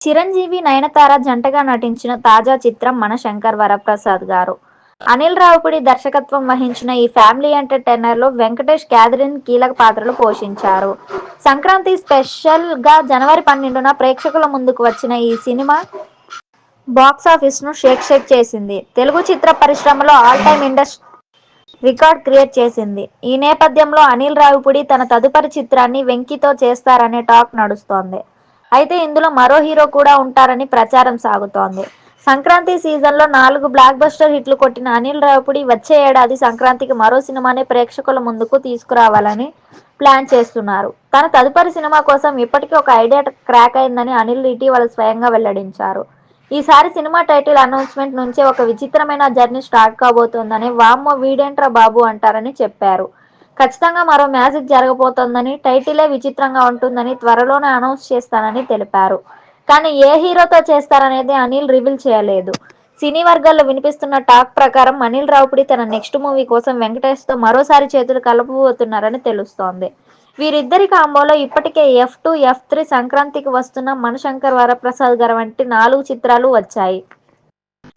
చిరంజీవి, నయనతార జంటగా నటించిన తాజా చిత్రం మన శంకర్ వరప్రసాద్ గారు. అనిల్ రావిపూడి దర్శకత్వం వహించిన ఈ ఫ్యామిలీ ఎంటర్‌టైనర్‌లో వెంకటేష్, క్యాథరిన్ కీలక పాత్రలు పోషించారు. సంక్రాంతి స్పెషల్‌గా జనవరి 12న ప్రేక్షకుల ముందుకు వచ్చిన ఈ సినిమా బాక్సాఫీస్‌ను షేక్ చేసింది. తెలుగు చిత్ర పరిశ్రమలో ఆల్ టైమ్ రికార్డ్ క్రియేట్ చేసింది. ఈ నేపథ్యంలో అనిల్ రావిపూడి తన తదుపరి చిత్రాన్ని వెంకీతో చేస్తారనే టాక్ నడుస్తోంది. అయితే ఇందులో మరో హీరో కూడా ఉంటారని ప్రచారం సాగుతోంది. సంక్రాంతి సీజన్లో 4 బ్లాక్ బస్టర్ హిట్లు కొట్టిన అనిల్ రావిపూడి వచ్చే ఏడాది సంక్రాంతికి మరో సినిమాని ప్రేక్షకుల ముందుకు తీసుకురావాలని ప్లాన్ చేస్తున్నారు. తన తదుపరి సినిమా కోసం ఇప్పటికే ఒక ఐడియా క్రాక్ అయిందని అనిల్ ఇటీవల స్వయంగా వెల్లడించారు. ఈసారి సినిమా టైటిల్ అనౌన్స్‌మెంట్ నుంచే ఒక విచిత్రమైన జర్నీ స్టార్ట్ కాబోతోందని, వామ్మో వీడేంట్రా బాబు అంటారని చెప్పారు. ఖచ్చితంగా మరో మ్యాజిక్ జరగబోతోందని, టైటిలే విచిత్రంగా ఉంటుందని, త్వరలోనే అనౌన్స్ చేస్తానని తెలిపారు. కానీ ఏ హీరోతో చేస్తారనేది అనిల్ రివీల్ చేయలేదు. సినీ వర్గాల్లో వినిపిస్తున్న టాక్ ప్రకారం అనిల్ రావిపూడి తన నెక్స్ట్ మూవీ కోసం వెంకటేష్తో మరోసారి చేతులు కలపబోతున్నారని తెలుస్తోంది. వీరిద్దరి కాంబోలో ఇప్పటికే F2, F3, సంక్రాంతికి వస్తున్న మన శంకర్ వరప్రసాద్ గారు వంటి 4 చిత్రాలు వచ్చాయి.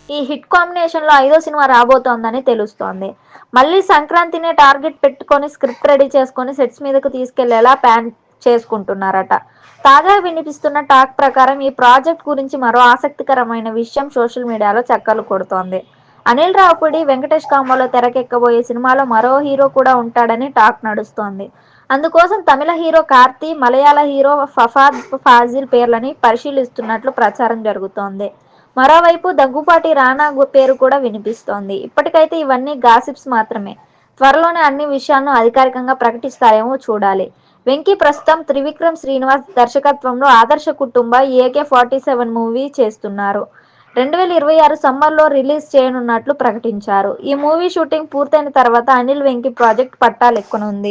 ఈ హిట్ కాంబినేషన్లో 5వ సినిమా రాబోతోందని తెలుస్తోంది. మళ్లీ సంక్రాంతినే టార్గెట్ పెట్టుకొని స్క్రిప్ట్ రెడీ చేసుకొని సెట్స్ మీదకు తీసుకెళ్లేలా ప్లాన్ చేసుకుంటున్నారట. తాజాగా వినిపిస్తున్న టాక్ ప్రకారం ఈ ప్రాజెక్ట్ గురించి మరో ఆసక్తికరమైన విషయం సోషల్ మీడియాలో చక్కర్లు కొడుతోంది. అనిల్ రావిపూడి, వెంకటేష్ కాంబోలో తెరకెక్కబోయే సినిమాలో మరో హీరో కూడా ఉంటాడని టాక్ నడుస్తోంది. అందుకోసం తమిళ హీరో కార్తీ, మలయాళ హీరో ఫఫద్ ఫాజిల్ పేర్లని పరిశీలిస్తున్నట్లు ప్రచారం జరుగుతోంది. మరోవైపు దగ్గుపాటి రానా పేరు కూడా వినిపిస్తోంది. ఇప్పటికైతే ఇవన్నీ గాసిప్స్ మాత్రమే. త్వరలోనే అన్ని విషయాలను అధికారికంగా ప్రకటిస్తారేమో చూడాలి. వెంకీ ప్రస్తుతం త్రివిక్రమ్ శ్రీనివాస్ దర్శకత్వంలో ఆదర్శ కుటుంబ AK-47 మూవీ చేస్తున్నారు. 2026 సమ్మర్లో రిలీజ్ చేయనున్నట్లు ప్రకటించారు. ఈ మూవీ షూటింగ్ పూర్తయిన తర్వాత అనిల్, వెంకీ ప్రాజెక్ట్ పట్టాలెక్కనుంది.